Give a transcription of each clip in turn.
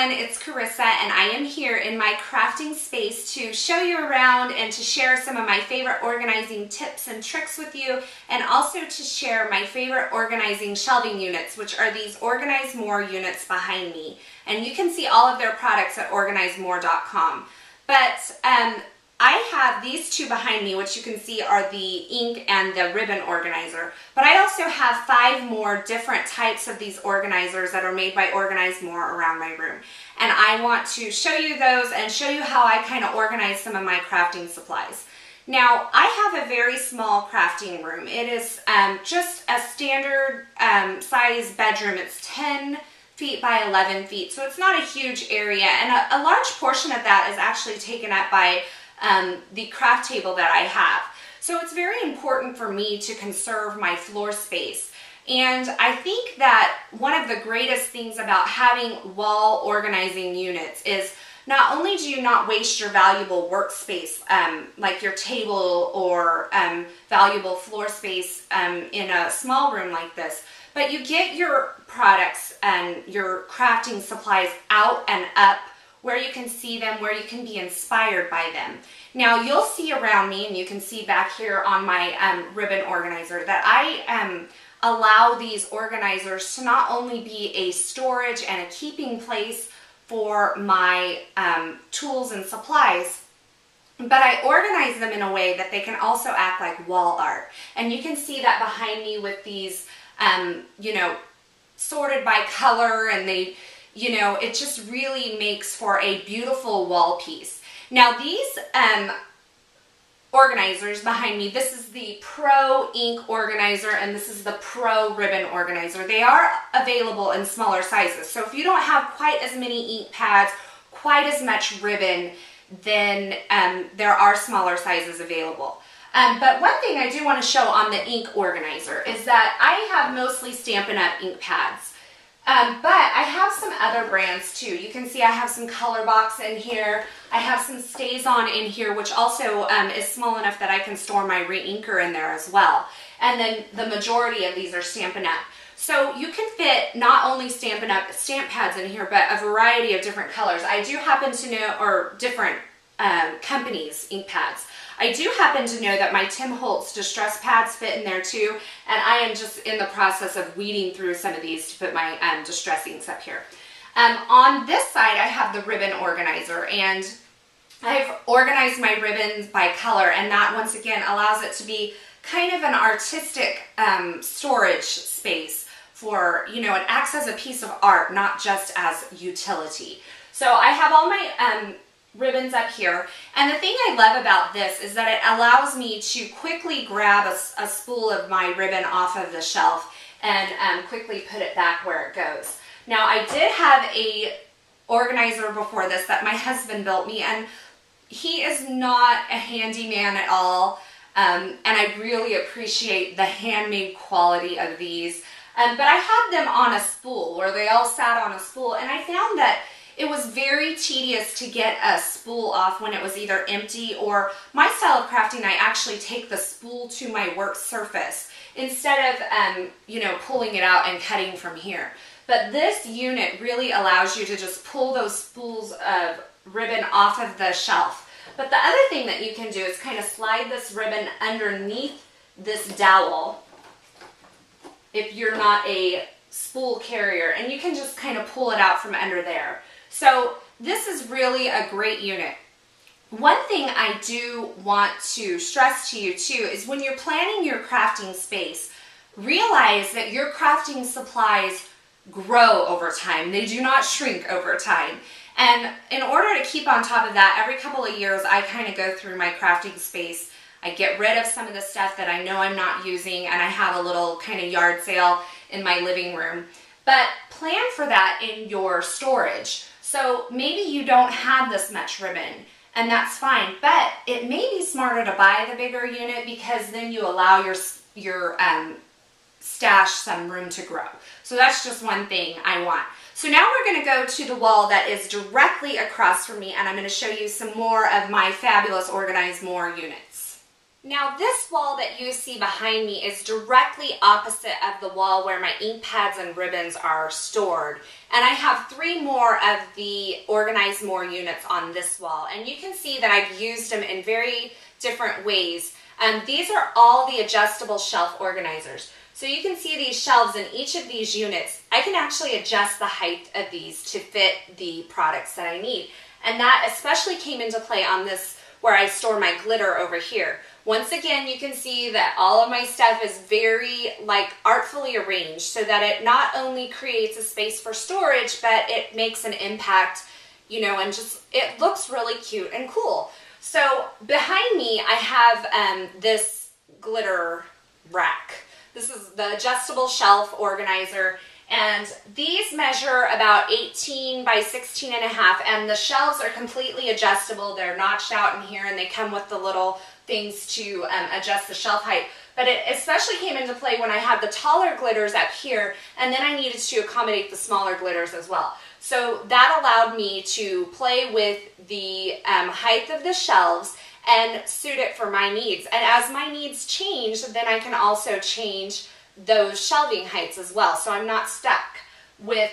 everyone, it's Carissa and I am here in my crafting space to show you around and to share some of my favorite organizing tips and tricks with you, and also to share my favorite organizing shelving units, which are these Organize More units behind me. And you can see all of their products at organizemore.com. But I have these two behind me, which you can see are the ink and the ribbon organizer. But I also have 5 more different types of these organizers that are made by Organize More around my room. And I want to show you those and show you how I kind of organize some of my crafting supplies. Now, I have a very small crafting room. It is just a standard size bedroom. It's 10 feet by 11 feet, so it's not a huge area. And a large portion of that is actually taken up by the craft table that I have. So it's very important for me to conserve my floor space. And I think that one of the greatest things about having wall organizing units is not only do you not waste your valuable workspace, like your table or valuable floor space in a small room like this, but you get your products and your crafting supplies out and up where you can see them, where you can be inspired by them. Now you'll see around me, and you can see back here on my ribbon organizer, that I allow these organizers to not only be a storage and a keeping place for my tools and supplies, but I organize them in a way that they can also act like wall art. And you can see that behind me with these, sorted by color, and they, it just really makes for a beautiful wall piece. Now these organizers behind me, this is the Pro Ink organizer and this is the Pro Ribbon organizer. They are available in smaller sizes. So if you don't have quite as many ink pads, quite as much ribbon, then there are smaller sizes available. But one thing I do want to show on the ink organizer is that I have mostly Stampin' Up! Ink pads. But I have some other brands too. You can see I have some Colorbox in here. I have some StazOn in here, which also is small enough that I can store my re-inker in there as well. And then the majority of these are Stampin' Up! So you can fit not only Stampin' Up! Stamp pads in here, but a variety of different colors. I do happen to know, or different companies' ink pads. I do happen to know that my Tim Holtz Distress pads fit in there too, and I am just in the process of weeding through some of these to put my Distress inks up here. On this side, I have the ribbon organizer, and I've organized my ribbons by color, and that once again allows it to be kind of an artistic storage space for, it acts as a piece of art, not just as utility. So I have all my ribbons up here, and the thing I love about this is that it allows me to quickly grab a spool of my ribbon off of the shelf and quickly put it back where it goes. Now I did have a organizer before this that my husband built me, and he is not a handyman at all, and I really appreciate the handmade quality of these. But I had them on a spool, or they all sat on a spool, and I found that it was very tedious to get a spool off when it was either empty, or my style of crafting, I actually take the spool to my work surface instead of, pulling it out and cutting from here. But this unit really allows you to just pull those spools of ribbon off of the shelf. But the other thing that you can do is kind of slide this ribbon underneath this dowel if you're not a spool carrier, and you can just kind of pull it out from under there. So this is really a great unit. One thing I do want to stress to you too is when you're planning your crafting space, realize that your crafting supplies grow over time. They do not shrink over time. And in order to keep on top of that, every couple of years I kind of go through my crafting space. I get rid of some of the stuff that I know I'm not using, and I have a little kind of yard sale in my living room. But plan for that in your storage. So maybe you don't have this much ribbon, and that's fine, but it may be smarter to buy the bigger unit, because then you allow your stash some room to grow. So that's just one thing I want. So now we're going to go to the wall that is directly across from me, and I'm going to show you some more of my fabulous Organize More units. Now this wall that you see behind me is directly opposite of the wall where my ink pads and ribbons are stored. And I have 3 more of the Organize More units on this wall. And you can see that I've used them in very different ways. These are all the adjustable shelf organizers. So you can see these shelves in each of these units. I can actually adjust the height of these to fit the products that I need. And that especially came into play on this where I store my glitter over here. Once again, you can see that all of my stuff is very artfully arranged so that it not only creates a space for storage, but it makes an impact, and just, it looks really cute and cool. So behind me, I have this glitter rack. This is the adjustable shelf organizer. And these measure about 18 by 16 and a half, and the shelves are completely adjustable. They're notched out in here, and they come with the little things to adjust the shelf height. But it especially came into play when I had the taller glitters up here, and then I needed to accommodate the smaller glitters as well. So that allowed me to play with the height of the shelves and suit it for my needs. And as my needs change, then I can also change those shelving heights as well, so I'm not stuck with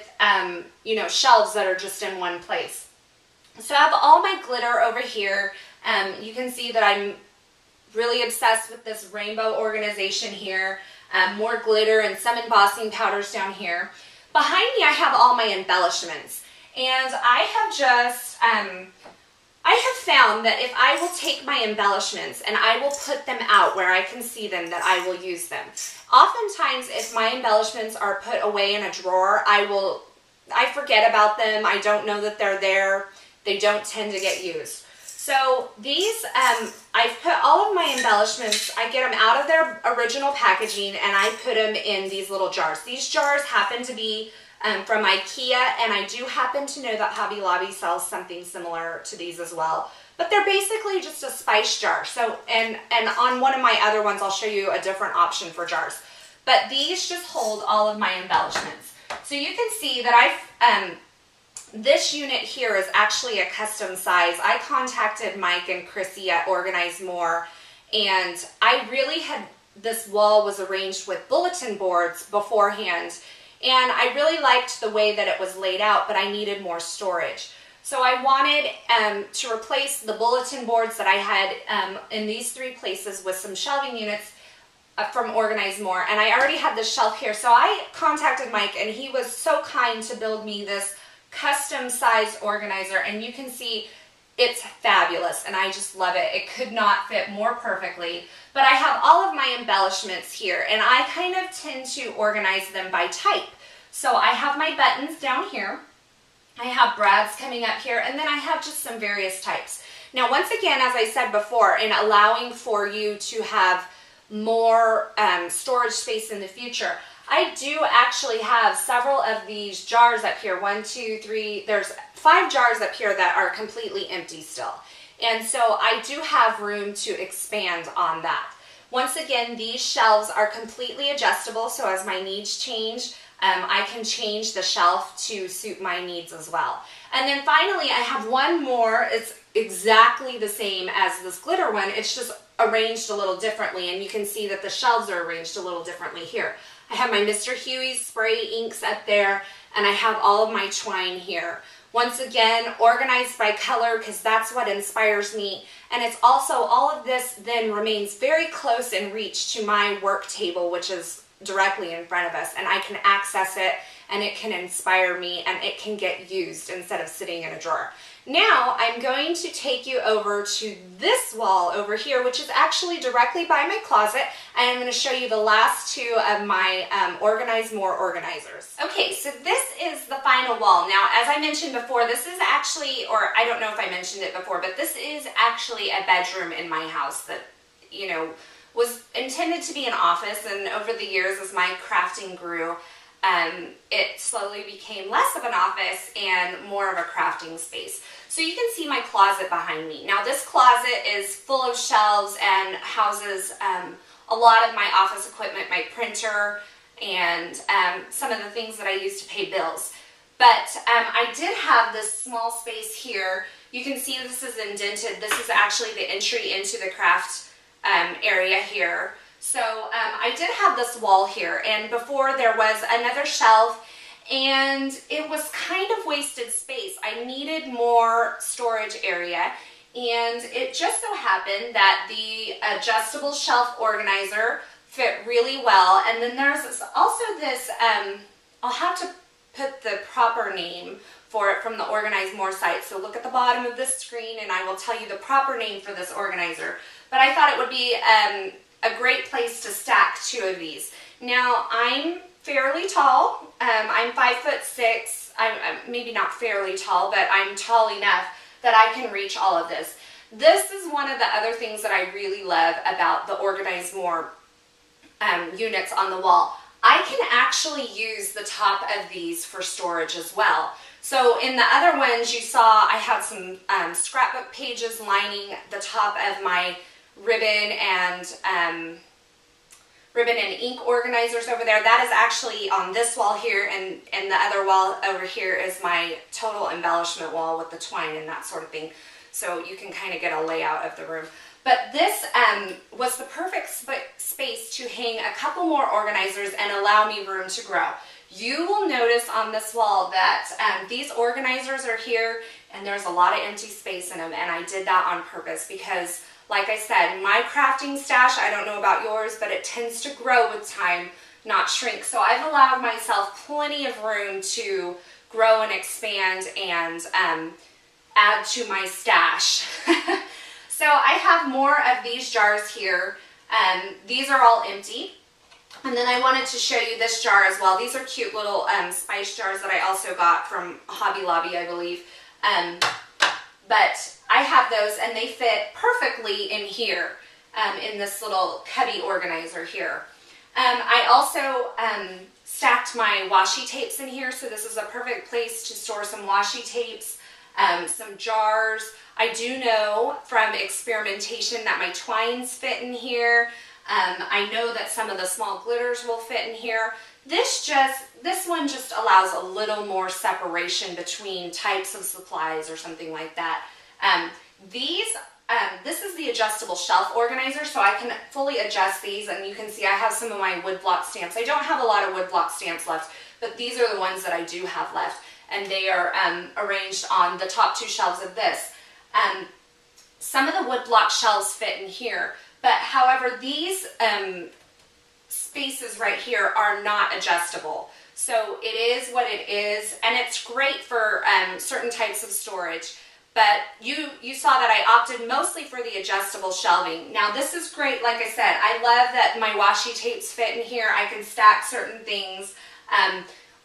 shelves that are just in one place. So I have all my glitter over here. You can see that I'm really obsessed with this rainbow organization here. More glitter and some embossing powders down here. Behind me I have all my embellishments, and I have found that if I will take my embellishments and I will put them out where I can see them, that I will use them. Oftentimes, if my embellishments are put away in a drawer, I forget about them. I don't know that they're there. They don't tend to get used. So these, I've put all of my embellishments, I get them out of their original packaging and I put them in these little jars. These jars happen to be from IKEA, and I do happen to know that Hobby Lobby sells something similar to these as well. But they're basically just a spice jar. So, and on one of my other ones, I'll show you a different option for jars. But these just hold all of my embellishments. So you can see that this unit here is actually a custom size. I contacted Mike and Chrissy at Organize More, and I really this wall was arranged with bulletin boards beforehand. And I really liked the way that it was laid out, but I needed more storage. So I wanted to replace the bulletin boards that I had in these 3 places with some shelving units from Organize More. And I already had this shelf here. So I contacted Mike, and he was so kind to build me this custom size organizer. And you can see it's fabulous, and I just love it. It could not fit more perfectly. But I have all of my embellishments here, and I kind of tend to organize them by type. So I have my buttons down here. I have brads coming up here, and then I have just some various types. Now, once again, as I said before, in allowing for you to have more storage space in the future, I do actually have several of these jars up here. 1, 2, 3, there's 5 jars up here that are completely empty still. And so I do have room to expand on that. Once again, these shelves are completely adjustable, so as my needs change, I can change the shelf to suit my needs as well. And then finally, I have one more. It's exactly the same as this glitter one. It's just arranged a little differently, and you can see that the shelves are arranged a little differently here. I have my Mr. Huey's spray inks up there, and I have all of my twine here. Once again, organized by color, because that's what inspires me. And it's also, all of this then remains very close in reach to my work table, which is directly in front of us, and I can access it, and it can inspire me, and it can get used instead of sitting in a drawer. Now I'm going to take you over to this wall over here, which is actually directly by my closet, and I'm going to show you the last 2 of my Organize More organizers. Okay, so this is the final wall. Now, as I mentioned before, this is actually, or I don't know if I mentioned it before, but this is actually a bedroom in my house that, you know, was intended to be an office, and over the years as my crafting grew, it slowly became less of an office and more of a crafting space. So you can see my closet behind me. Now this closet is full of shelves and houses a lot of my office equipment, my printer, and some of the things that I use to pay bills. But I did have this small space here. You can see this is indented. This is actually the entry into the craft area here. So I did have this wall here, and before there was another shelf, and it was kind of wasted space. I needed more storage area, and it just so happened that the adjustable shelf organizer fit really well. And then there's also this, I'll have to put the proper name for it from the Organize More site. So look at the bottom of this screen and I will tell you the proper name for this organizer. But I thought it would be a great place to stack 2 of these. Now I'm fairly tall. I'm 5'6". I'm maybe not fairly tall, but I'm tall enough that I can reach all of this. This is one of the other things that I really love about the Organize More units on the wall. I can actually use the top of these for storage as well. So in the other ones you saw I had some scrapbook pages lining the top of my ribbon and ink organizers over there. That is actually on this wall here, and the other wall over here is my total embellishment wall with the twine and that sort of thing. So you can kind of get a layout of the room. But this was the perfect space to hang a couple more organizers and allow me room to grow. You will notice on this wall that these organizers are here and there's a lot of empty space in them, and I did that on purpose because, like I said, my crafting stash, I don't know about yours, but it tends to grow with time, not shrink. So I've allowed myself plenty of room to grow and expand and add to my stash. So I have more of these jars here. These are all empty. And then I wanted to show you this jar as well. These are cute little spice jars that I also got from Hobby Lobby, I believe. But I have those and they fit perfectly in here, in this little cubby organizer here. I also stacked my washi tapes in here, so this is a perfect place to store some washi tapes, some jars. I do know from experimentation that my twines fit in here. I know that some of the small glitters will fit in here. This one just allows a little more separation between types of supplies or something like that. This is the adjustable shelf organizer, so I can fully adjust these, and you can see I have some of my woodblock stamps. I don't have a lot of woodblock stamps left, but these are the ones that I do have left, and they are arranged on the top 2 shelves of this. Some of the woodblock shelves fit in here, but however these spaces right here are not adjustable. So it is what it is, and it's great for certain types of storage. But you saw that I opted mostly for the adjustable shelving. Now this is great, like I said, I love that my washi tapes fit in here. I can stack certain things.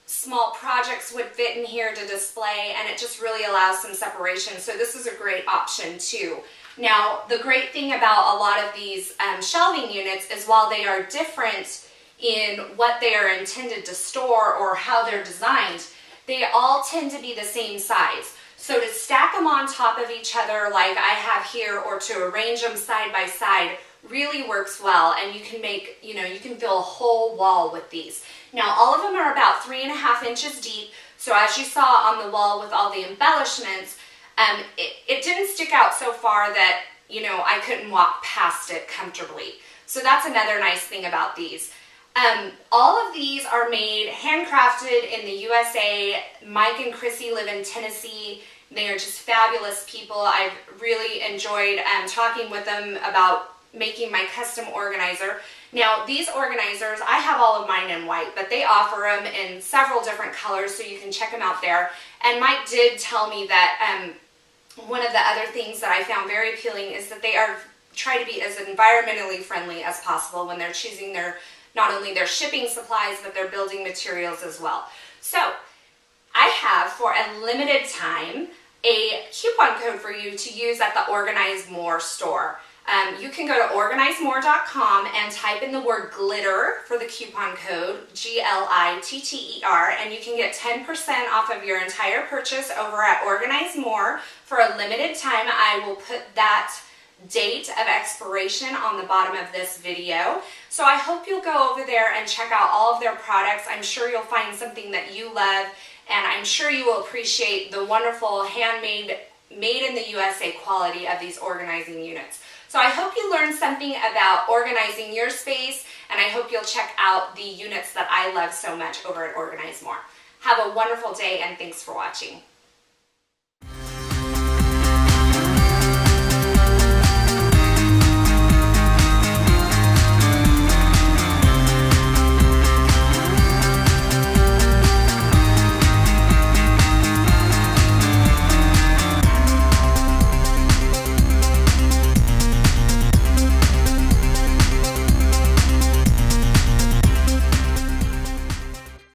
Small projects would fit in here to display, and it just really allows some separation. So this is a great option too. Now the great thing about a lot of these shelving units is while they are different in what they are intended to store or how they're designed, they all tend to be the same size. So to stack them on top of each other like I have here, or to arrange them side by side, really works well, and you can make, you can fill a whole wall with these. Now all of them are about 3.5 inches deep, so as you saw on the wall with all the embellishments, it didn't stick out so far that, I couldn't walk past it comfortably. So that's another nice thing about these. All of these are made, handcrafted in the USA. Mike and Chrissy live in Tennessee. They are just fabulous people. I've really enjoyed talking with them about making my custom organizer. Now these organizers, I have all of mine in white, but they offer them in several different colors, so you can check them out there. And Mike did tell me that one of the other things that I found very appealing is that they try to be as environmentally friendly as possible when they're choosing not only their shipping supplies, but their building materials as well. So I have, for a limited time, a coupon code for you to use at the Organize More store. You can go to organizemore.com and type in the word glitter for the coupon code, GLITTER, and you can get 10% off of your entire purchase over at Organize More. For a limited time, I will put that date of expiration on the bottom of this video. So I hope you'll go over there and check out all of their products. I'm sure you'll find something that you love, and I'm sure you will appreciate the wonderful handmade, made in the USA quality of these organizing units. So I hope you learned learned something about organizing your space, and I hope you'll check out the units that I love so much over at Organize More. Have a wonderful day, and thanks for watching.